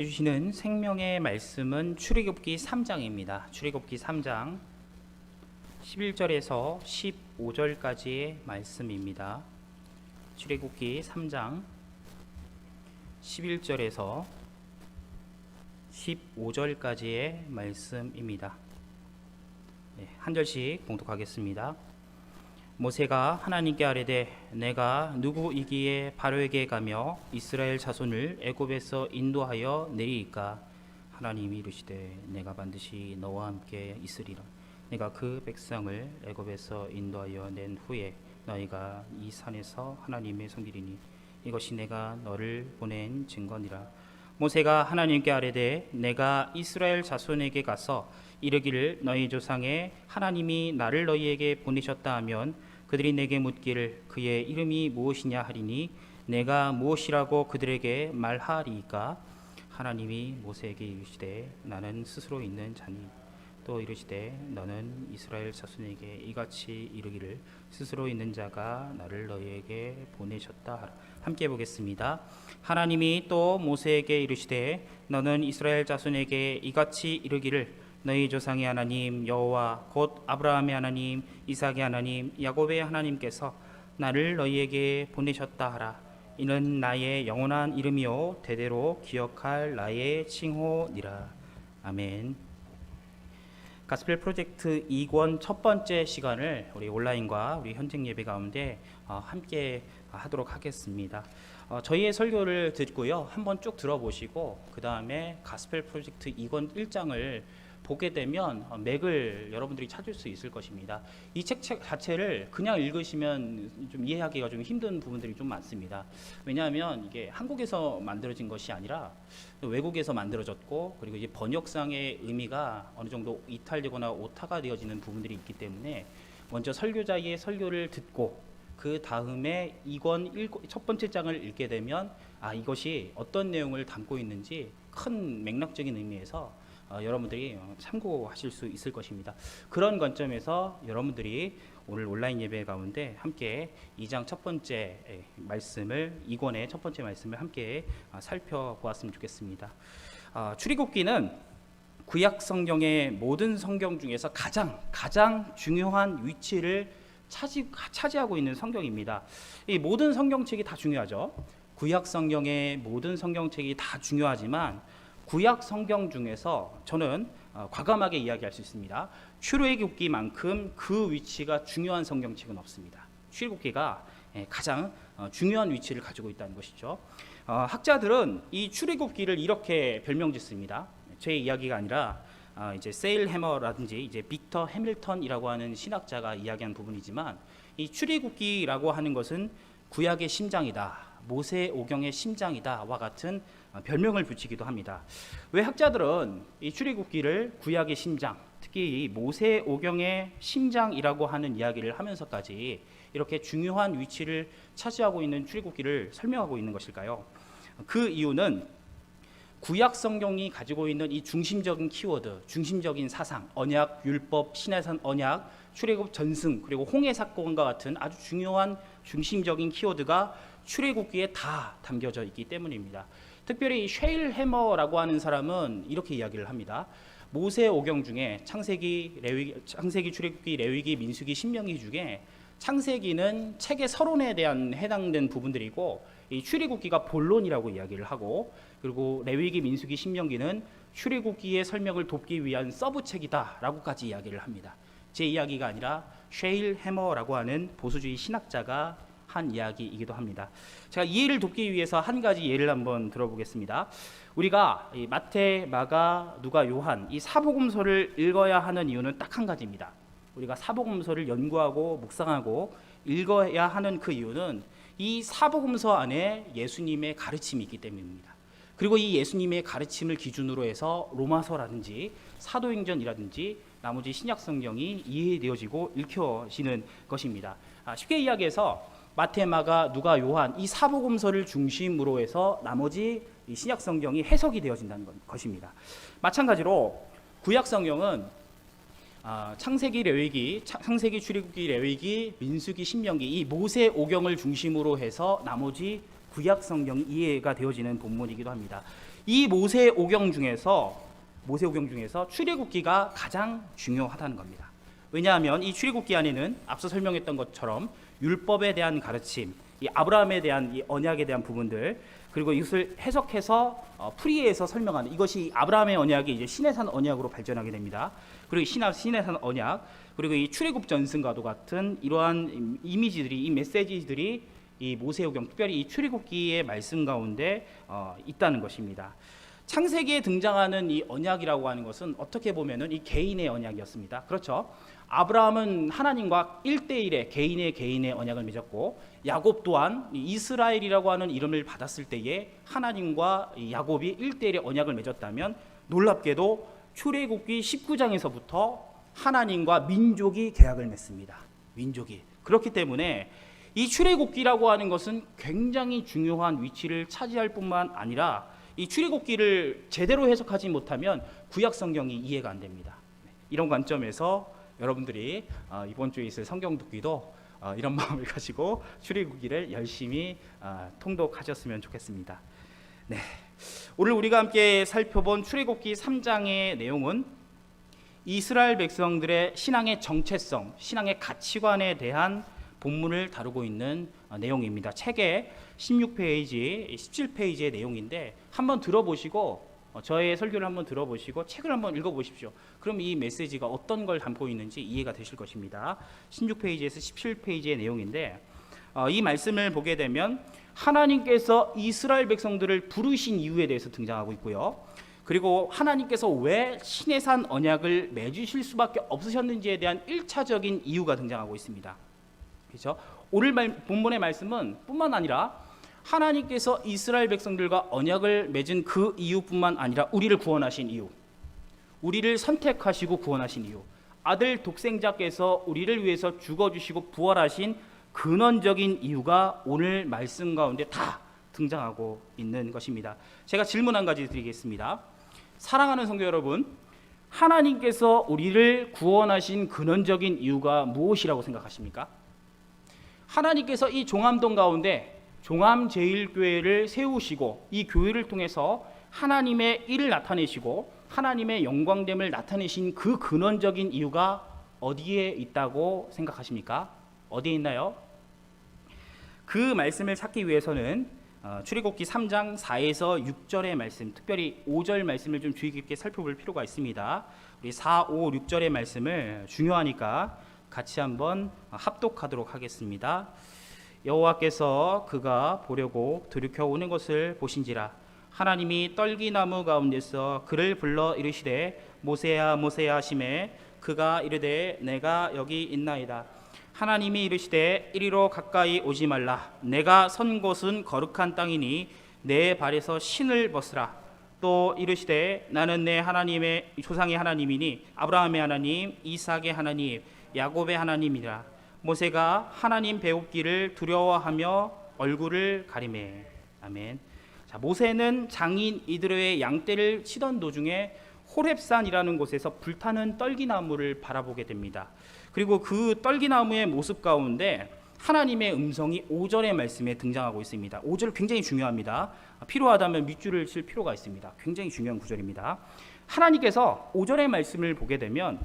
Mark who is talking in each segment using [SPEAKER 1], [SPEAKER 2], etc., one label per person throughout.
[SPEAKER 1] 주시는 생명의 말씀은 출애굽기 3장입니다. 출애굽기 3장 11절에서 15절까지의 말씀입니다. 출애굽기 3장 11절에서 15절까지의 말씀입니다. 한 절씩 봉독하겠습니다. 모세가 하나님께 아뢰되 내가 누구이기에 바로에게 가며 이스라엘 자손을 애굽에서 인도하여 내리이까? 하나님이 이르시되 내가 반드시 너와 함께 있으리라. 내가 그 백성을 애굽에서 인도하여 낸 후에 너희가 이 산에서 하나님을 섬기리니 이것이 내가 너를 보낸 증거니라. 모세가 하나님께 아뢰되 내가 이스라엘 자손에게 가서 이르기를 너희 조상의 하나님이 나를 너희에게 보내셨다 하면 그들이 내게 묻기를 그의 이름이 무엇이냐 하리니 내가 무엇이라고 그들에게 말하리이까? 하나님이 모세에게 이르시되 나는 스스로 있는 자니 또 이르시되 너는 이스라엘 자손에게 이같이 이르기를 스스로 있는 자가 나를 너희에게 보내셨다 하라. 함께 보겠습니다. 하나님이 또 모세에게 이르시되 너는 이스라엘 자손에게 이같이 이르기를 너희 조상의 하나님 여호와 곧 아브라함의 하나님 이삭의 하나님 야곱의 하나님께서 나를 너희에게 보내셨다 하라. 이는 나의 영원한 이름이요 대대로 기억할 나의 칭호니라. 아멘. 가스펠 프로젝트 2권 첫 번째 시간을 우리 온라인과 우리 현장 예배 가운데 함께 하도록 하겠습니다. 저희의 설교를 듣고요 한번 쭉 들어보시고 그 다음에 가스펠 프로젝트 2권 1장을 보게 되면 맥을 여러분들이 찾을 수 있을 것입니다. 이 책 자체를 그냥 읽으시면 좀 이해하기가 좀 힘든 부분들이 좀 많습니다. 왜냐하면 이게 한국에서 만들어진 것이 아니라 외국에서 만들어졌고 그리고 이제 번역상의 의미가 어느 정도 이탈되거나 오타가 되어지는 부분들이 있기 때문에 먼저 설교자의 설교를 듣고 그 다음에 2권 첫 번째 장을 읽게 되면 이것이 어떤 내용을 담고 있는지 큰 맥락적인 의미에서 여러분들이 참고하실 수 있을 것입니다. 그런 관점에서 여러분들이 오늘 온라인 예배 가운데 함께 2장 첫 번째 말씀을 2권의 첫 번째 말씀을 함께 살펴보았으면 좋겠습니다. 출애굽기는 구약 성경의 모든 성경 중에서 가장 중요한 위치를 차지하고 있는 성경입니다. 이 모든 성경책이 다 중요하죠. 구약 성경의 모든 성경책이 다 중요하지만 구약 성경 중에서 저는 과감하게 이야기할 수 있습니다. 출애굽기만큼 그 위치가 중요한 성경책은 없습니다. 출애굽기가 가장 중요한 위치를 가지고 있다는 것이죠. 학자들은 이 출애굽기를 이렇게 별명짓습니다. 제 이야기가 아니라 이제 세일 해머라든지 이제 빅터 해밀턴이라고 하는 신학자가 이야기한 부분이지만 이 출애굽기라고 하는 것은 구약의 심장이다. 모세 오경의 심장이다와 같은 별명을 붙이기도 합니다. 왜 학자들은 이 출애굽기를 구약의 심장, 특히 이 모세 오경의 심장이라고 하는 이야기를 하면서까지 이렇게 중요한 위치를 차지하고 있는 출애굽기를 설명하고 있는 것일까요? 그 이유는 구약 성경이 가지고 있는 이 중심적인 키워드, 중심적인 사상, 언약, 율법, 시내산 언약, 출애굽 전승, 그리고 홍해 사건과 같은 아주 중요한 중심적인 키워드가 출애굽기에 다 담겨져 있기 때문입니다. 특별히 이 쉐일 해머라고 하는 사람은 이렇게 이야기를 합니다. 모세 오경 중에 창세기, 출애굽기, 레위기, 민수기, 신명기 중에 창세기는 책의 서론에 대한 해당된 부분들이고 이 출애굽기가 본론이라고 이야기를 하고 그리고 레위기, 민수기, 신명기는 출애굽기의 설명을 돕기 위한 서브책이다라고까지 이야기를 합니다. 제 이야기가 아니라 쉐일 해머라고 하는 보수주의 신학자가 한 이야기이기도 합니다. 제가 이해를 돕기 위해서 한 가지 예를 한번 들어보겠습니다. 우리가 이 마태, 마가, 누가, 요한 이 사복음서를 읽어야 하는 이유는 딱 한 가지입니다. 우리가 사복음서를 연구하고 묵상하고 읽어야 하는 그 이유는 이 사복음서 안에 예수님의 가르침이 있기 때문입니다. 그리고 이 예수님의 가르침을 기준으로 해서 로마서라든지 사도행전이라든지 나머지 신약 성경이 이해되어지고 읽혀지는 것입니다. 쉽게 이야기해서 마태, 마가, 누가, 요한 이 사복음서를 중심으로 해서 나머지 이 신약 성경이 해석이 되어진다는 것입니다. 마찬가지로 구약 성경은 창세기, 레위기, 창세기, 출애굽기, 레위기, 민수기, 신명기 이 모세 오경을 중심으로 해서 나머지 구약 성경이 이해가 되어지는 본문이기도 합니다. 이 모세오경 중에서 출애굽기가 가장 중요하다는 겁니다. 왜냐하면 이 출애굽기 안에는 앞서 설명했던 것처럼 율법에 대한 가르침, 이 아브라함에 대한 이 언약에 대한 부분들, 그리고 이것을 해석해서 풀이해서 설명하는, 이것이 아브라함의 언약이 이제 시내산 언약으로 발전하게 됩니다. 그리고 시내산 언약, 그리고 이 출애굽 전승과도 같은 이러한 이미지들이, 이 메시지들이 이 모세오경, 특별히 이 출애굽기의 말씀 가운데 있다는 것입니다. 창세기에 등장하는 이 언약이라고 하는 것은 어떻게 보면은 이 개인의 언약이었습니다. 그렇죠? 아브라함은 하나님과 1대1의 개인의 언약을 맺었고, 야곱 또한 이스라엘이라고 하는 이름을 받았을 때에 하나님과 야곱이 1대1의 언약을 맺었다면, 놀랍게도 출애굽기 19장에서부터 하나님과 민족이 계약을 맺습니다. 민족이. 그렇기 때문에 이 출애굽기라고 하는 것은 굉장히 중요한 위치를 차지할 뿐만 아니라, 이 출애굽기를 제대로 해석하지 못하면 구약 성경이 이해가 안 됩니다. 이런 관점에서 여러분들이 이번 주에 있을 성경 듣기도 이런 마음을 가지고 출애굽기를 열심히 통독하셨으면 좋겠습니다. 네, 오늘 우리가 함께 살펴본 출애굽기 3장의 내용은 이스라엘 백성들의 신앙의 정체성, 신앙의 가치관에 대한 본문을 다루고 있는 내용입니다. 책의 16페이지, 17페이지의 내용인데, 한번 들어보시고 저의 설교를 한번 들어보시고 책을 한번 읽어보십시오. 그럼 이 메시지가 어떤 걸 담고 있는지 이해가 되실 것입니다. 16페이지에서 17페이지의 내용인데, 이 말씀을 보게 되면 하나님께서 이스라엘 백성들을 부르신 이유에 대해서 등장하고 있고요. 그리고 하나님께서 왜 시내산 언약을 맺으실 수밖에 없으셨는지에 대한 1차적인 이유가 등장하고 있습니다. 그렇죠? 오늘 본문의 말씀은 뿐만 아니라 하나님께서 이스라엘 백성들과 언약을 맺은 그 이유뿐만 아니라 우리를 구원하신 이유, 우리를 선택하시고 구원하신 이유, 아들 독생자께서 우리를 위해서 죽어주시고 부활하신 근원적인 이유가 오늘 말씀 가운데 다 등장하고 있는 것입니다. 제가 질문 한 가지 드리겠습니다. 사랑하는 성도 여러분, 하나님께서 우리를 구원하신 근원적인 이유가 무엇이라고 생각하십니까? 하나님께서 이 종암동 가운데 종암제일교회를 세우시고 이 교회를 통해서 하나님의 일을 나타내시고 하나님의 영광됨을 나타내신 그 근원적인 이유가 어디에 있다고 생각하십니까? 어디에 있나요? 그 말씀을 찾기 위해서는 출애굽기 3장 4에서 6절의 말씀, 특별히 5절 말씀을 좀 주의 깊게 살펴볼 필요가 있습니다. 우리 4, 5, 6절의 말씀을 중요하니까 같이 한번 합독하도록 하겠습니다. 여호와께서 그가 보려고 들이켜 오는 것을 보신지라. 하나님이 떨기나무 가운데서 그를 불러 이르시되 모세야 모세야 하시매 그가 이르되 내가 여기 있나이다. 하나님이 이르시되 이리로 가까이 오지 말라. 내가 선 곳은 거룩한 땅이니 내 발에서 신을 벗으라. 또 이르시되 나는 내 하나님의 조상의 하나님이니 아브라함의 하나님, 이삭의 하나님, 야곱의 하나님이라. 모세가 하나님 배웁기를 두려워하며 얼굴을 가리매. 아멘. 자, 모세는 장인 이드로의 양떼를 치던 도중에 호렙산이라는 곳에서 불타는 떨기나무를 바라보게 됩니다. 그리고 그 떨기나무의 모습 가운데 하나님의 음성이 5절의 말씀에 등장하고 있습니다. 5절 굉장히 중요합니다. 필요하다면 밑줄을 칠 필요가 있습니다. 굉장히 중요한 구절입니다. 하나님께서 5절의 말씀을 보게 되면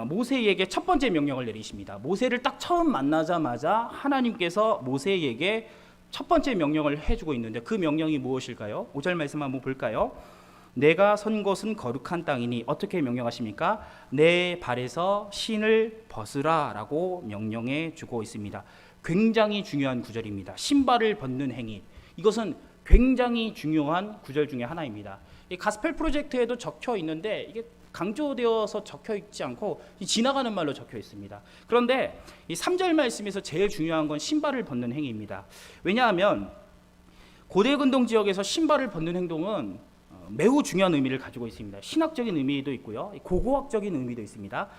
[SPEAKER 1] 모세에게 첫 번째 명령을 내리십니다. 모세를 딱 처음 만나자마자 하나님께서 모세에게 첫 번째 명령을 해주고 있는데 그 명령이 무엇일까요? 5절 말씀 한번 볼까요? 내가 선 곳은 거룩한 땅이니 어떻게 명령하십니까? 내 발에서 신을 벗으라 라고 명령해 주고 있습니다. 굉장히 중요한 구절입니다. 신발을 벗는 행위, 이것은 굉장히 중요한 구절 중에 하나입니다. 이 가스펠 프로젝트에도 적혀 있는데 이게 강조되어서 적혀 있지 않고 지나가는 말로 적혀 있습니다. 그런데 이 3절 말씀에서 제일 중요한 건 신발을 벗는 행위입니다. 왜냐하면 고대 근동 지역에서 신발을 벗는 행동은 매우 중요한 의미를 가지고 있습니다. 신학적인 의미도 있고요, 고고학적인 의미도 있습니다.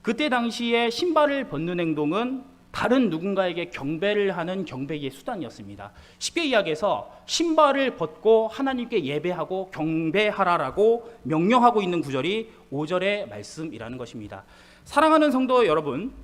[SPEAKER 1] 그때 당시에 신발을 벗는 행동은 다른 누군가에게 경배를 하는 경배의 수단이었습니다. 쉽게 이야기해서 신발을 벗고 하나님께 예배하고 경배하라라고 명령하고 있는 구절이 5절의 말씀이라는 것입니다. 사랑하는 성도 여러분,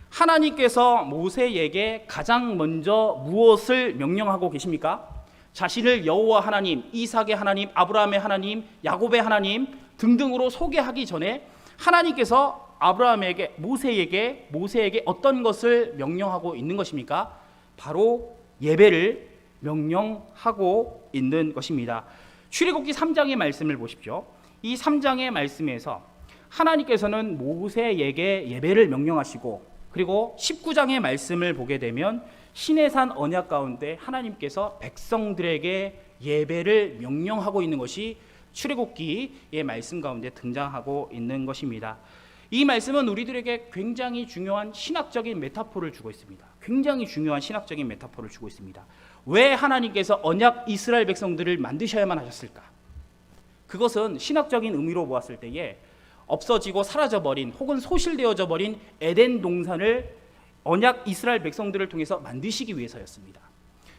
[SPEAKER 1] 하나님께서 모세에게 가장 먼저 무엇을 명령하고 계십니까? 자신을 여호와 하나님, 이삭의 하나님, 아브라함의 하나님, 야곱의 하나님 등등으로 소개하기 전에 하나님께서 아브라함에게, 모세에게 어떤 것을 명령하고 있는 것입니까? 바로 예배를 명령하고 있는 것입니다. 출애굽기 3장의 말씀을 보십시오. 이 3장의 말씀에서 하나님께서는 모세에게 예배를 명령하시고, 그리고 19장의 말씀을 보게 되면 시내산 언약 가운데 하나님께서 백성들에게 예배를 명령하고 있는 것이 출애굽기의 말씀 가운데 등장하고 있는 것입니다. 이 말씀은 우리들에게 굉장히 중요한 신학적인 메타포를 주고 있습니다. 굉장히 중요한 신학적인 메타포를 주고 있습니다. 왜 하나님께서 언약 이스라엘 백성들을 만드셔야만 하셨을까? 그것은 신학적인 의미로 보았을 때에 없어지고 사라져버린 혹은 소실되어져 버린 에덴 동산을 언약 이스라엘 백성들을 통해서 만드시기 위해서였습니다.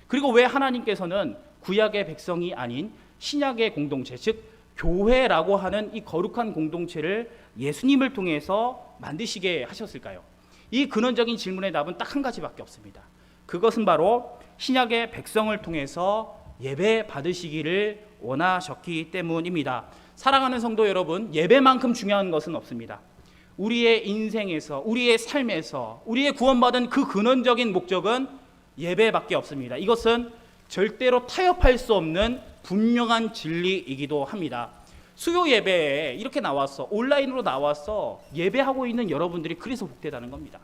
[SPEAKER 1] 그리고 왜 하나님께서는 구약의 백성이 아닌 신약의 공동체, 즉 교회라고 하는 이 거룩한 공동체를 예수님을 통해서 만드시게 하셨을까요? 이 근원적인 질문의 답은 딱 한 가지밖에 없습니다. 그것은 바로 신약의 백성을 통해서 예배 받으시기를 원하셨기 때문입니다. 사랑하는 성도 여러분, 예배만큼 중요한 것은 없습니다. 우리의 인생에서, 우리의 삶에서 우리의 구원받은 그 근원적인 목적은 예배밖에 없습니다. 이것은 절대로 타협할 수 없는 분명한 진리이기도 합니다. 수요 예배에 이렇게 나와서, 온라인으로 나와서 예배하고 있는 여러분들이 그래서 복되다는 겁니다.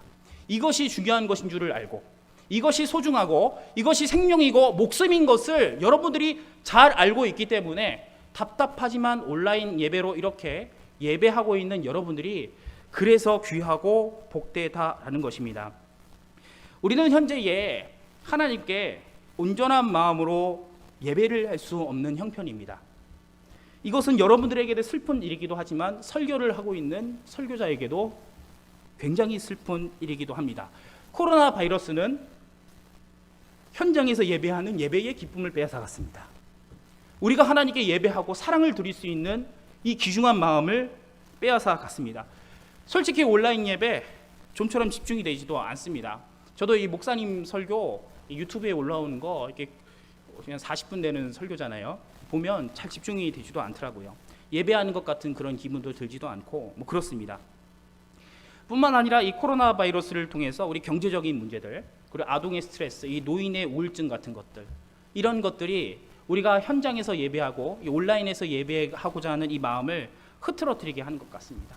[SPEAKER 1] 이것이 중요한 것인 줄을 알고, 이것이 소중하고 이것이 생명이고 목숨인 것을 여러분들이 잘 알고 있기 때문에 답답하지만 온라인 예배로 이렇게 예배하고 있는 여러분들이 그래서 귀하고 복되다라는 것입니다. 우리는 현재에 하나님께 온전한 마음으로 예배를 할 수 없는 형편입니다. 이것은 여러분들에게도 슬픈 일이기도 하지만 설교를 하고 있는 설교자에게도 굉장히 슬픈 일이기도 합니다. 코로나 바이러스는 현장에서 예배하는 예배의 기쁨을 빼앗아갔습니다. 우리가 하나님께 예배하고 사랑을 드릴 수 있는 이 귀중한 마음을 빼앗아갔습니다. 솔직히 온라인 예배 좀처럼 집중이 되지도 않습니다. 저도 이 목사님 설교 유튜브에 올라오는 거 이렇게 그냥 40분 되는 설교잖아요. 보면 잘 집중이 되지도 않더라고요. 예배하는 것 같은 그런 기분도 들지도 않고 뭐 그렇습니다. 뿐만 아니라 이 코로나 바이러스를 통해서 우리 경제적인 문제들, 그리고 아동의 스트레스, 이 노인의 우울증 같은 것들, 이런 것들이 우리가 현장에서 예배하고 이 온라인에서 예배하고자 하는 이 마음을 흐트러뜨리게 하는 것 같습니다.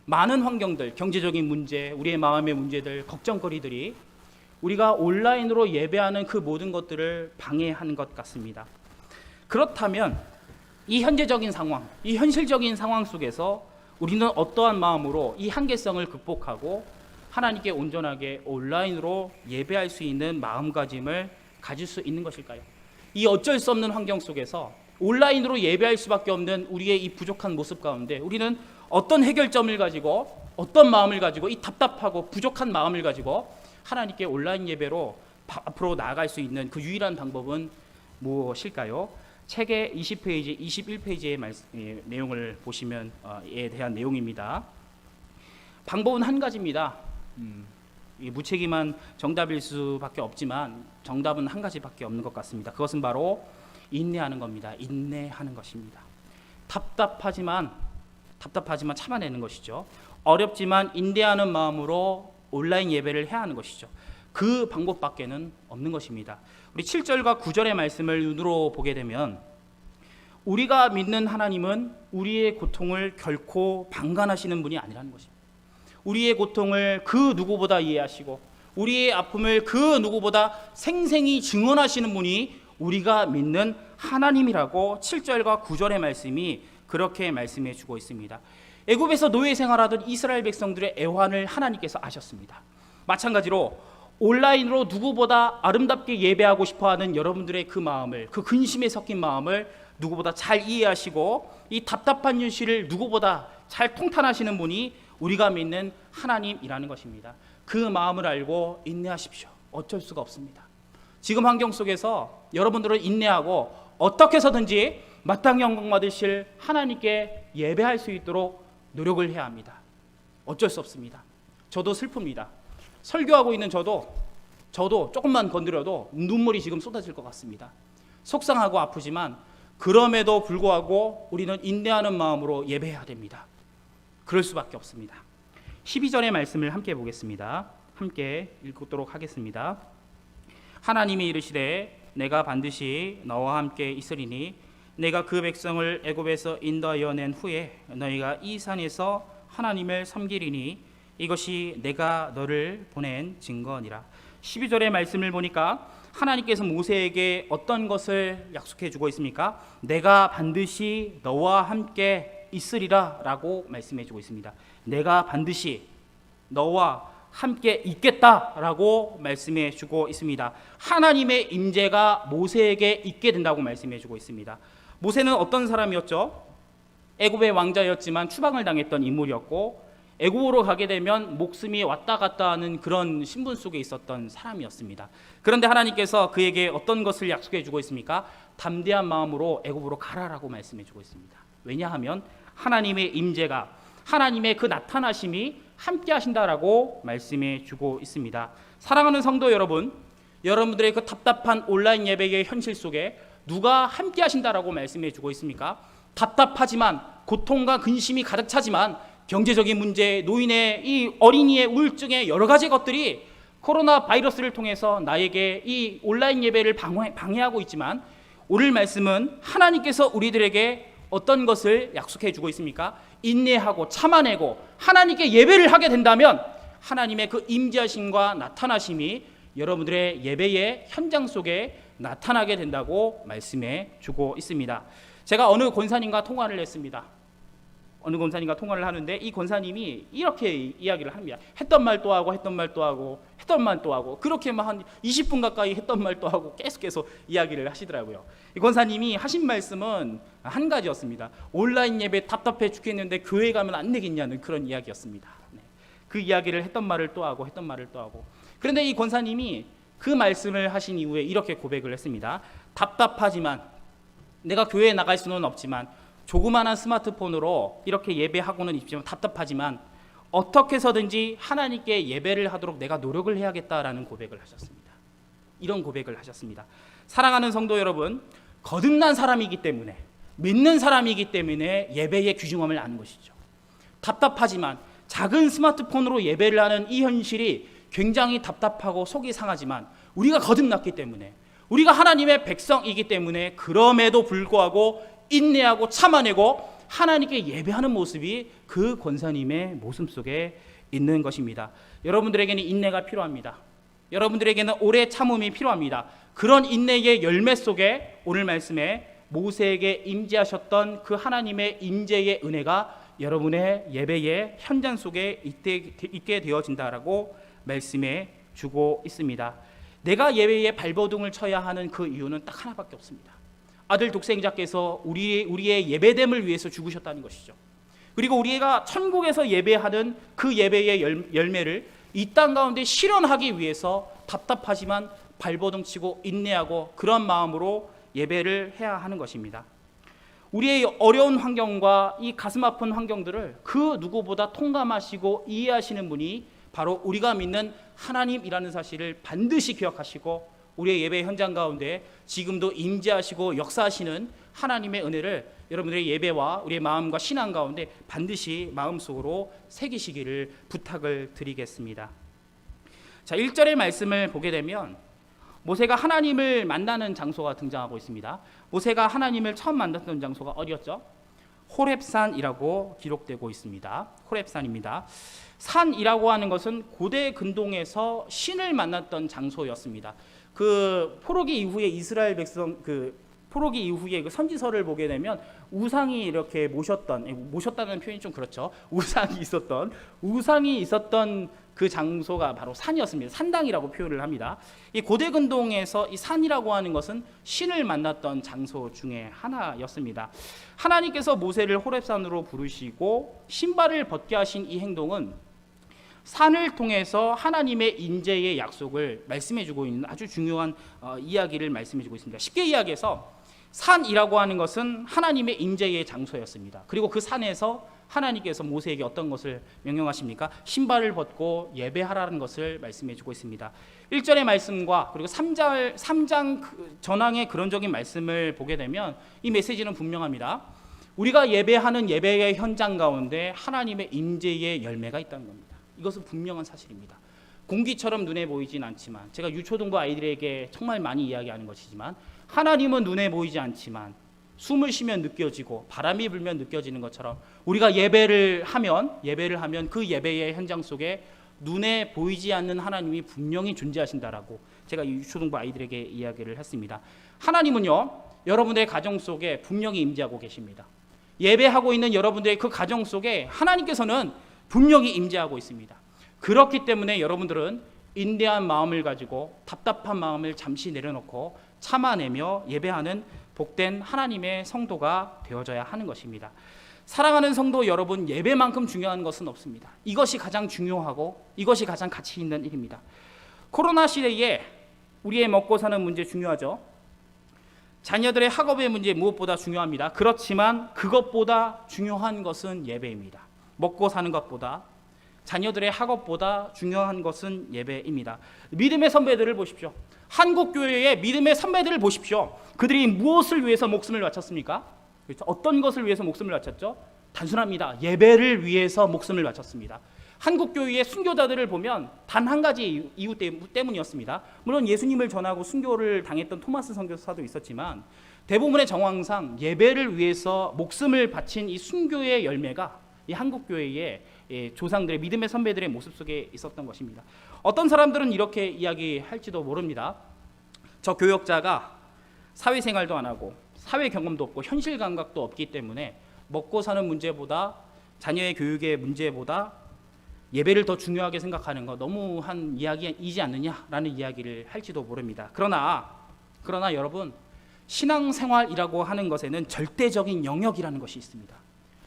[SPEAKER 1] 많은 환경들, 경제적인 문제, 우리의 마음의 문제들, 걱정거리들이 우리가 온라인으로 예배하는 그 모든 것들을 방해하는 것 같습니다. 그렇다면 이 현재적인 상황, 이 현실적인 상황 속에서 우리는 어떠한 마음으로 이 한계성을 극복하고 하나님께 온전하게 온라인으로 예배할 수 있는 마음가짐을 가질 수 있는 것일까요? 이 어쩔 수 없는 환경 속에서 온라인으로 예배할 수밖에 없는 우리의 이 부족한 모습 가운데 우리는 어떤 해결점을 가지고, 어떤 마음을 가지고, 이 답답하고 부족한 마음을 가지고 하나님께 온라인 예배로 앞으로 나아갈 수 있는 그 유일한 방법은 무엇일까요? 책의 20페이지, 21페이지의 내용을 보시면 에 대한 내용입니다. 방법은 한 가지입니다. 무책임한 정답일 수밖에 없지만 정답은 한 가지밖에 없는 것 같습니다. 그것은 바로 인내하는 겁니다. 인내하는 것입니다. 답답하지만 참아내는 것이죠. 어렵지만 인내하는 마음으로 온라인 예배를 해야 하는 것이죠. 그 방법밖에는 없는 것입니다. 우리 7절과 9절의 말씀을 눈으로 보게 되면 우리가 믿는 하나님은 우리의 고통을 결코 방관하시는 분이 아니라는 것입니다. 우리의 고통을 그 누구보다 이해하시고 우리의 아픔을 그 누구보다 생생히 증언하시는 분이 우리가 믿는 하나님이라고 7절과 9절의 말씀이 그렇게 말씀해 주고 있습니다. 애굽에서 노예 생활하던 이스라엘 백성들의 애환을 하나님께서 아셨습니다. 마찬가지로 온라인으로 누구보다 아름답게 예배하고 싶어하는 여러분들의 그 마음을, 그 근심에 섞인 마음을 누구보다 잘 이해하시고 이 답답한 현실을 누구보다 잘 통탄하시는 분이 우리가 믿는 하나님이라는 것입니다. 그 마음을 알고 인내하십시오. 어쩔 수가 없습니다. 지금 환경 속에서 여러분들은 인내하고 어떻게 해서든지 마땅히 영광 받으실 하나님께 예배할 수 있도록 노력을 해야 합니다. 어쩔 수 없습니다. 저도 슬픕니다. 설교하고 있는 저도 조금만 건드려도 눈물이 지금 쏟아질 것 같습니다. 속상하고 아프지만 그럼에도 불구하고 우리는 인내하는 마음으로 예배해야 됩니다. 그럴 수밖에 없습니다. 12절의 말씀을 함께 보겠습니다. 함께 읽도록 하겠습니다. 하나님이 이르시되 내가 반드시 너와 함께 있으리니 내가 그 백성을 애굽에서 인도하여 낸 후에 너희가 이 산에서 하나님을 섬기리니 이것이 내가 너를 보낸 증거니라. 12절의 말씀을 보니까 하나님께서 모세에게 어떤 것을 약속해 주고 있습니까? 내가 반드시 너와 함께 있으리라 라고 말씀해 주고 있습니다. 내가 반드시 너와 함께 있겠다라고 말씀해 주고 있습니다. 하나님의 임재가 모세에게 있게 된다고 말씀해 주고 있습니다. 모세는 어떤 사람이었죠? 애굽의 왕자였지만 추방을 당했던 인물이었고 애굽으로 가게 되면 목숨이 왔다 갔다 하는 그런 신분 속에 있었던 사람이었습니다. 그런데 하나님께서 그에게 어떤 것을 약속해 주고 있습니까? 담대한 마음으로 애굽으로 가라라고 말씀해 주고 있습니다. 왜냐하면 하나님의 임재가, 하나님의 그 나타나심이 함께 하신다라고 말씀해 주고 있습니다. 사랑하는 성도 여러분, 여러분들의 그 답답한 온라인 예배의 현실 속에 누가 함께 하신다라고 말씀해 주고 있습니까? 답답하지만, 고통과 근심이 가득 차지만, 경제적인 문제, 노인의 이 어린이의 우울증의 여러 가지 것들이 코로나 바이러스를 통해서 나에게 이 온라인 예배를 방해하고 있지만, 오늘 말씀은 하나님께서 우리들에게 어떤 것을 약속해 주고 있습니까? 인내하고 참아내고 하나님께 예배를 하게 된다면 하나님의 그 임재하심과 나타나심이 여러분들의 예배의 현장 속에 나타나게 된다고 말씀해 주고 있습니다. 제가 어느 권사님과 통화를 했습니다. 어느 권사님과 통화를 하는데 이 권사님이 이렇게 이야기를 합니다. 했던 말 또 하고 했던 말 또 하고 했던 말 또 하고 그렇게 한 20분 가까이 했던 말 또 하고 계속 이야기를 하시더라고요. 이 권사님이 하신 말씀은 한 가지였습니다. 온라인 예배 답답해 죽겠는데 교회 가면 안 되겠냐는 그런 이야기였습니다. 네. 그 이야기를 했던 말을 또 하고 했던 말을 또 하고. 그런데 이 권사님이 그 말씀을 하신 이후에 이렇게 고백을 했습니다. 답답하지만 내가 교회에 나갈 수는 없지만 조그마한 스마트폰으로 이렇게 예배하고는 있지만 답답하지만 어떻게 해서든지 하나님께 예배를 하도록 내가 노력을 해야겠다라는 고백을 하셨습니다. 이런 고백을 하셨습니다. 사랑하는 성도 여러분, 거듭난 사람이기 때문에, 믿는 사람이기 때문에 예배의 귀중함을 아는 것이죠. 답답하지만 작은 스마트폰으로 예배를 하는 이 현실이 굉장히 답답하고 속이 상하지만 우리가 거듭났기 때문에, 우리가 하나님의 백성이기 때문에 그럼에도 불구하고 인내하고 참아내고 하나님께 예배하는 모습이 그 권사님의 모습 속에 있는 것입니다. 여러분들에게는 인내가 필요합니다. 여러분들에게는 오래 참음이 필요합니다. 그런 인내의 열매 속에 오늘 말씀에 모세에게 임재하셨던 그 하나님의 임재의 은혜가 여러분의 예배의 현장 속에 있게 되어진다라고 말씀해 주고 있습니다. 내가 예배의 발버둥을 쳐야 하는 그 이유는 딱 하나밖에 없습니다. 아들 독생자께서 우리의 예배됨을 위해서 죽으셨다는 것이죠. 그리고 우리가 천국에서 예배하는 그 예배의 열매를 이 땅 가운데 실현하기 위해서 답답하지만 발버둥 치고 인내하고 그런 마음으로 예배를 해야 하는 것입니다. 우리의 어려운 환경과 이 가슴 아픈 환경들을 그 누구보다 통감하시고 이해하시는 분이 바로 우리가 믿는 하나님이라는 사실을 반드시 기억하시고 우리의 예배 현장 가운데 지금도 임재하시고 역사하시는 하나님의 은혜를 여러분들의 예배와 우리의 마음과 신앙 가운데 반드시 마음속으로 새기시기를 부탁을 드리겠습니다. 자, 1절의 말씀을 보게 되면 모세가 하나님을 만나는 장소가 등장하고 있습니다. 모세가 하나님을 처음 만났던 장소가 어디였죠? 호렙산이라고 기록되고 있습니다. 호렙산입니다. 산이라고 하는 것은 고대 근동에서 신을 만났던 장소였습니다. 그 포로기 이후에 이스라엘 백성 포로기 이후에 그 선지서를 보게 되면 우상이 이렇게 모셨다는 표현이 좀 그렇죠. 우상이 있었던 그 장소가 바로 산이었습니다. 산당이라고 표현을 합니다. 이 고대 근동에서 이 산이라고 하는 것은 신을 만났던 장소 중에 하나였습니다. 하나님께서 모세를 호렙산으로 부르시고 신발을 벗게 하신 이 행동은 산을 통해서 하나님의 인재의 약속을 말씀해주고 있는 아주 중요한 이야기를 말씀해주고 있습니다. 쉽게 이야기해서 산이라고 하는 것은 하나님의 임재의 장소였습니다. 그리고 그 산에서 하나님께서 모세에게 어떤 것을 명령하십니까? 신발을 벗고 예배하라는 것을 말씀해 주고 있습니다. 1절의 말씀과 그리고 3장 전항의 근원적인 말씀을 보게 되면 이 메시지는 분명합니다. 우리가 예배하는 예배의 현장 가운데 하나님의 임재의 열매가 있다는 겁니다. 이것은 분명한 사실입니다. 공기처럼 눈에 보이진 않지만, 제가 유초등부 아이들에게 정말 많이 이야기하는 것이지만, 하나님은 눈에 보이지 않지만 숨을 쉬면 느껴지고 바람이 불면 느껴지는 것처럼 우리가 예배를 하면 그 예배의 현장 속에 눈에 보이지 않는 하나님이 분명히 존재하신다라고 제가 유초등부 아이들에게 이야기를 했습니다. 하나님은요, 여러분들의 가정 속에 분명히 임재하고 계십니다. 예배하고 있는 여러분들의 그 가정 속에 하나님께서는 분명히 임재하고 있습니다. 그렇기 때문에 여러분들은 인대한 마음을 가지고 답답한 마음을 잠시 내려놓고 참아내며 예배하는 복된 하나님의 성도가 되어져야 하는 것입니다. 사랑하는 성도 여러분, 예배만큼 중요한 것은 없습니다. 이것이 가장 중요하고 이것이 가장 가치 있는 일입니다. 코로나 시대에 우리의 먹고 사는 문제 중요하죠. 자녀들의 학업의 문제 무엇보다 중요합니다. 그렇지만 그것보다 중요한 것은 예배입니다. 먹고 사는 것보다, 자녀들의 학업보다 중요한 것은 예배입니다. 믿음의 선배들을 보십시오. 한국 교회의 믿음의 선배들을 보십시오. 그들이 무엇을 위해서 목숨을 바쳤습니까? 그렇죠? 어떤 것을 위해서 목숨을 바쳤죠? 단순합니다. 예배를 위해서 목숨을 바쳤습니다. 한국 교회의 순교자들을 보면 단 한 가지 이유 때문이었습니다. 물론 예수님을 전하고 순교를 당했던 토마스 선교사도 있었지만 대부분의 정황상 예배를 위해서 목숨을 바친 이 순교의 열매가 이 한국 교회의 조상들의 믿음의 선배들의 모습 속에 있었던 것입니다. 어떤 사람들은 이렇게 이야기할지도 모릅니다. 저 교역자가 사회생활도 안 하고 사회 경험도 없고 현실 감각도 없기 때문에 먹고 사는 문제보다, 자녀의 교육의 문제보다 예배를 더 중요하게 생각하는 거 너무한 이야기이지 않느냐라는 이야기를 할지도 모릅니다. 그러나 여러분, 신앙생활이라고 하는 것에는 절대적인 영역이라는 것이 있습니다.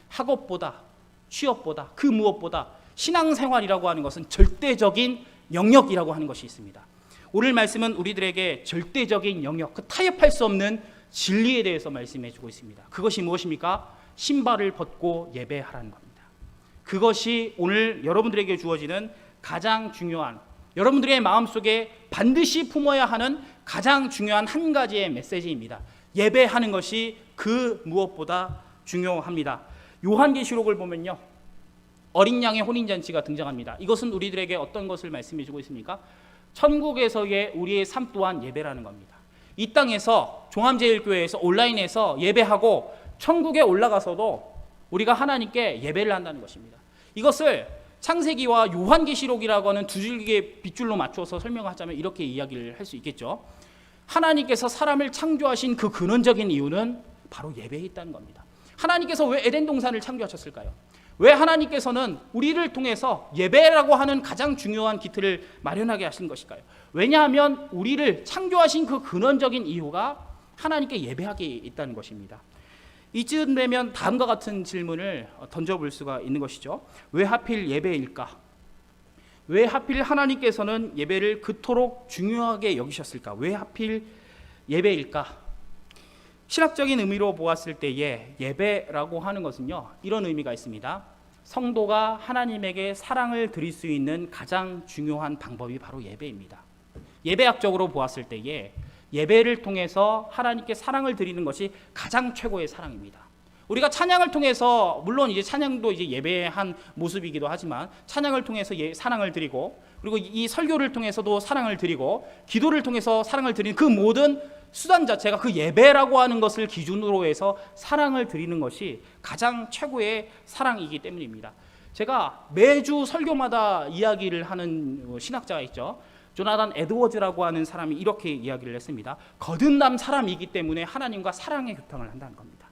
[SPEAKER 1] 학업보다, 취업보다, 그 무엇보다 신앙생활이라고 하는 것은 절대적인 영역이라고 하는 것이 있습니다. 오늘 말씀은 우리들에게 절대적인 영역, 그 타협할 수 없는 진리에 대해서 말씀해 주고 있습니다. 그것이 무엇입니까? 신발을 벗고 예배하라는 겁니다. 그것이 오늘 여러분들에게 주어지는 가장 중요한, 여러분들의 마음속에 반드시 품어야 하는 가장 중요한 한 가지의 메시지입니다. 예배하는 것이 그 무엇보다 중요합니다. 요한계시록을 보면요, 어린 양의 혼인잔치가 등장합니다. 이것은 우리들에게 어떤 것을 말씀해 주고 있습니까? 천국에서의 우리의 삶 또한 예배라는 겁니다. 이 땅에서 종암제일교회에서 온라인에서 예배하고 천국에 올라가서도 우리가 하나님께 예배를 한다는 것입니다. 이것을 창세기와 요한계시록이라고 하는 두 줄기의 빗줄로 맞춰서 설명하자면 이렇게 이야기를 할 수 있겠죠. 하나님께서 사람을 창조하신 그 근원적인 이유는 바로 예배에 있다는 겁니다. 하나님께서 왜 에덴 동산을 창조하셨을까요? 왜 하나님께서는 우리를 통해서 예배라고 하는 가장 중요한 기틀을 마련하게 하신 것일까요? 왜냐하면 우리를 창조하신 그 근원적인 이유가 하나님께 예배하게 있다는 것입니다. 이쯤 되면 다음과 같은 질문을 던져볼 수가 있는 것이죠. 왜 하필 예배일까? 왜 하필 하나님께서는 예배를 그토록 중요하게 여기셨을까? 왜 하필 예배일까? 신학적인 의미로 보았을 때에 예배라고 하는 것은요, 이런 의미가 있습니다. 성도가 하나님에게 사랑을 드릴 수 있는 가장 중요한 방법이 바로 예배입니다. 예배학적으로 보았을 때에 예배를 통해서 하나님께 사랑을 드리는 것이 가장 최고의 사랑입니다. 우리가 찬양을 통해서, 물론 이제 찬양도 이제 예배의 한 모습이기도 하지만 찬양을 통해서 사랑을 드리고, 그리고 이 설교를 통해서도 사랑을 드리고, 기도를 통해서 사랑을 드리는 그 모든 수단 자체가 그 예배라고 하는 것을 기준으로 해서 사랑을 드리는 것이 가장 최고의 사랑이기 때문입니다. 제가 매주 설교마다 이야기를 하는 신학자가 있죠. 조나단 에드워즈라고 하는 사람이 이렇게 이야기를 했습니다. 거듭난 사람이기 때문에 하나님과 사랑의 교통을 한다는 겁니다.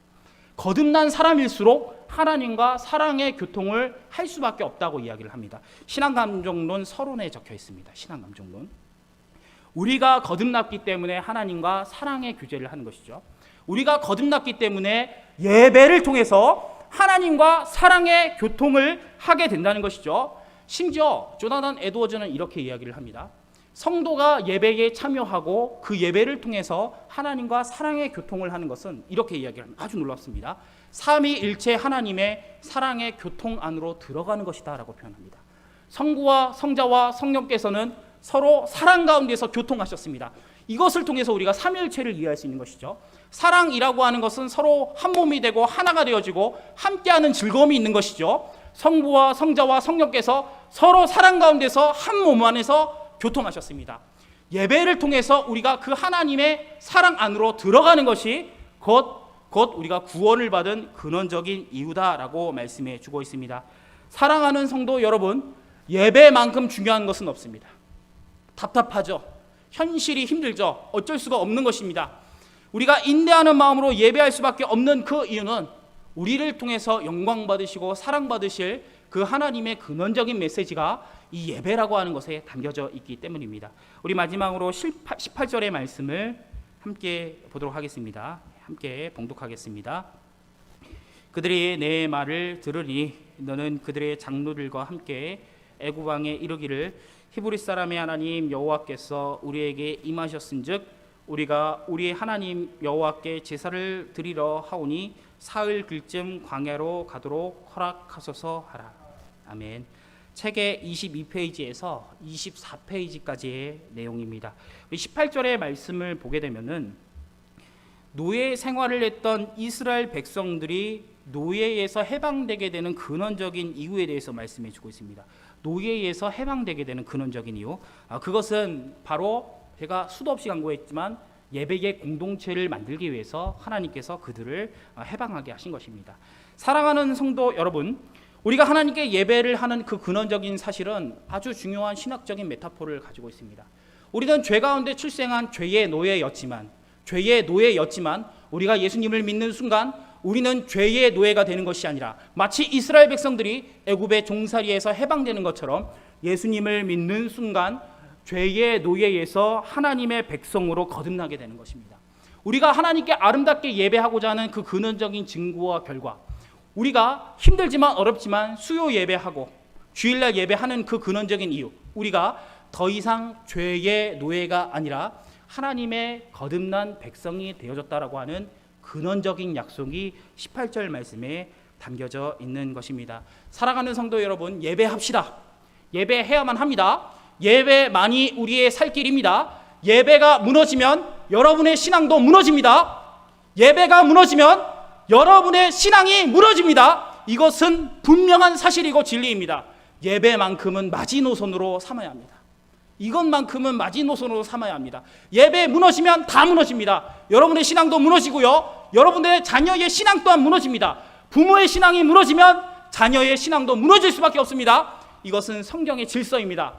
[SPEAKER 1] 거듭난 사람일수록 하나님과 사랑의 교통을 할 수밖에 없다고 이야기를 합니다. 신앙감정론 서론에 적혀 있습니다. 신앙감정론. 우리가 거듭났기 때문에 하나님과 사랑의 교제를 하는 것이죠. 우리가 거듭났기 때문에 예배를 통해서 하나님과 사랑의 교통을 하게 된다는 것이죠. 심지어 조나단 에드워즈는 이렇게 이야기를 합니다. 성도가 예배에 참여하고 그 예배를 통해서 하나님과 사랑의 교통을 하는 것은 이렇게 이야기합니다. 아주 놀랍습니다. 삼위일체 하나님의 사랑의 교통 안으로 들어가는 것이다 라고 표현합니다. 성부와 성자와 성령께서는 서로 사랑 가운데서 교통하셨습니다. 이것을 통해서 우리가 삼위일체를 이해할 수 있는 것이죠. 사랑이라고 하는 것은 서로 한 몸이 되고 하나가 되어지고 함께하는 즐거움이 있는 것이죠. 성부와 성자와 성령께서 서로 사랑 가운데서 한 몸 안에서 교통하셨습니다. 예배를 통해서 우리가 그 하나님의 사랑 안으로 들어가는 것이 곧 우리가 구원을 받은 근원적인 이유다라고 말씀해 주고 있습니다. 사랑하는 성도 여러분, 예배만큼 중요한 것은 없습니다. 답답하죠. 현실이 힘들죠. 어쩔 수가 없는 것입니다. 우리가 인내하는 마음으로 예배할 수밖에 없는 그 이유는 우리를 통해서 영광 받으시고 사랑 받으실 그 하나님의 근원적인 메시지가 이 예배라고 하는 것에 담겨져 있기 때문입니다. 우리 마지막으로 18절의 말씀을 함께 보도록 하겠습니다. 함께 봉독하겠습니다. 그들이 내 말을 들으니 너는 그들의 장로들과 함께 애굽 왕에 이르기를 히브리 사람의 하나님 여호와께서 우리에게 임하셨은즉 우리가 우리 하나님 여호와께 제사를 드리러 하오니 사흘 글쯤 광야로 가도록 허락하소서 하라. 아멘. 책의 22페이지에서 24페이지까지의 내용입니다. 우리 18절의 말씀을 보게 되면은 노예 생활을 했던 이스라엘 백성들이 노예에서 해방되게 되는 근원적인 이유에 대해서 말씀해 주고 있습니다. 노예에서 해방되게 되는 근원적인 이유, 그것은 바로 제가 수도 없이 강조했지만 예배의 공동체를 만들기 위해서 하나님께서 그들을 해방하게 하신 것입니다. 사랑하는 성도 여러분, 우리가 하나님께 예배를 하는 그 근원적인 사실은 아주 중요한 신학적인 메타포를 가지고 있습니다. 우리는 죄 가운데 출생한 죄의 노예였지만 우리가 예수님을 믿는 순간 우리는 죄의 노예가 되는 것이 아니라 마치 이스라엘 백성들이 애굽의 종살이에서 해방되는 것처럼 예수님을 믿는 순간 죄의 노예에서 하나님의 백성으로 거듭나게 되는 것입니다. 우리가 하나님께 아름답게 예배하고자 하는 그 근원적인 증거와 결과, 우리가 힘들지만 어렵지만 수요 예배하고 주일날 예배하는 그 근원적인 이유, 우리가 더 이상 죄의 노예가 아니라 하나님의 거듭난 백성이 되어졌다라고 하는 근원적인 약속이 18절 말씀에 담겨져 있는 것입니다. 사랑하는 성도 여러분, 예배합시다. 예배해야만 합니다. 예배만이 우리의 살 길입니다. 예배가 무너지면 여러분의 신앙도 무너집니다. 예배가 무너지면 여러분의 신앙이 무너집니다. 이것은 분명한 사실이고 진리입니다. 예배만큼은 마지노선으로 삼아야 합니다. 이것만큼은 마지노선으로 삼아야 합니다. 예배 무너지면 다 무너집니다. 여러분의 신앙도 무너지고요, 여러분의 자녀의 신앙 또한 무너집니다. 부모의 신앙이 무너지면 자녀의 신앙도 무너질 수밖에 없습니다. 이것은 성경의 질서입니다.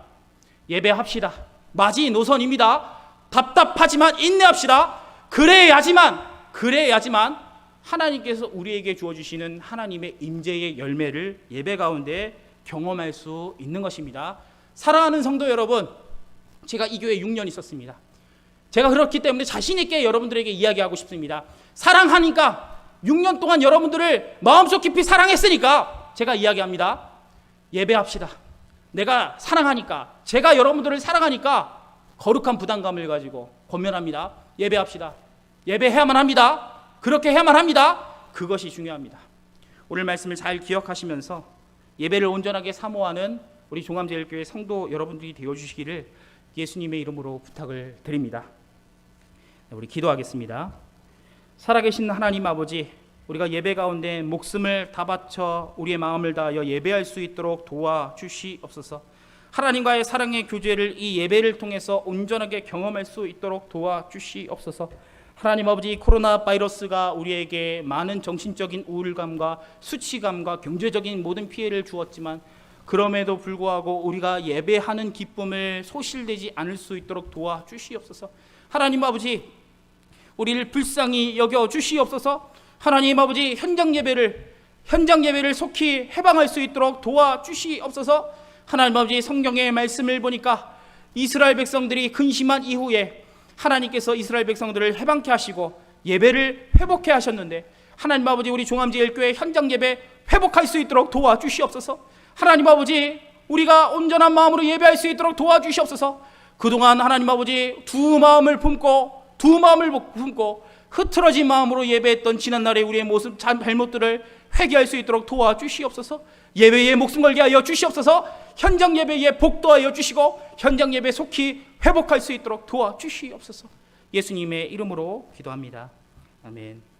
[SPEAKER 1] 예배합시다. 마지노선입니다. 답답하지만 인내합시다. 그래야지만 하나님께서 우리에게 주어주시는 하나님의 임재의 열매를 예배 가운데 경험할 수 있는 것입니다. 사랑하는 성도 여러분, 제가 이 교회에 6년 있었습니다. 제가 그렇기 때문에 자신 있게 여러분들에게 이야기하고 싶습니다. 사랑하니까 6년 동안 여러분들을 마음속 깊이 사랑했으니까 제가 이야기합니다. 예배합시다. 내가 사랑하니까, 제가 여러분들을 사랑하니까 거룩한 부담감을 가지고 권면합니다. 예배합시다. 예배해야만 합니다. 그렇게 해야만 합니다. 그것이 중요합니다. 오늘 말씀을 잘 기억하시면서 예배를 온전하게 사모하는 우리 종암제일교회 성도 여러분들이 되어주시기를 예수님의 이름으로 부탁을 드립니다. 우리 기도하겠습니다. 살아계신 하나님 아버지, 우리가 예배 가운데 목숨을 다 바쳐 우리의 마음을 다하여 예배할 수 있도록 도와주시옵소서. 하나님과의 사랑의 교제를 이 예배를 통해서 온전하게 경험할 수 있도록 도와주시옵소서. 하나님 아버지, 코로나 바이러스가 우리에게 많은 정신적인 우울감과 수치감과 경제적인 모든 피해를 주었지만 그럼에도 불구하고 우리가 예배하는 기쁨을 소실되지 않을 수 있도록 도와주시옵소서. 하나님 아버지, 우리를 불쌍히 여겨주시옵소서. 하나님 아버지, 현장 예배를 속히 해방할 수 있도록 도와주시옵소서. 하나님 아버지, 성경의 말씀을 보니까 이스라엘 백성들이 근심한 이후에 하나님께서 이스라엘 백성들을 해방케 하시고 예배를 회복케 하셨는데, 하나님 아버지, 우리 종암제일교회 현장 예배 회복할 수 있도록 도와주시옵소서. 하나님 아버지, 우리가 온전한 마음으로 예배할 수 있도록 도와주시옵소서. 그동안 하나님 아버지 두 마음을 품고 흐트러진 마음으로 예배했던 지난날의 우리의 모습, 잘못들을 회개할 수 있도록 도와주시옵소서. 예배에 목숨 걸게 하여 주시옵소서. 현장 예배에 복도하여 주시고 현장 예배 속히 회복할 수 있도록 도와주시옵소서. 예수님의 이름으로 기도합니다. 아멘.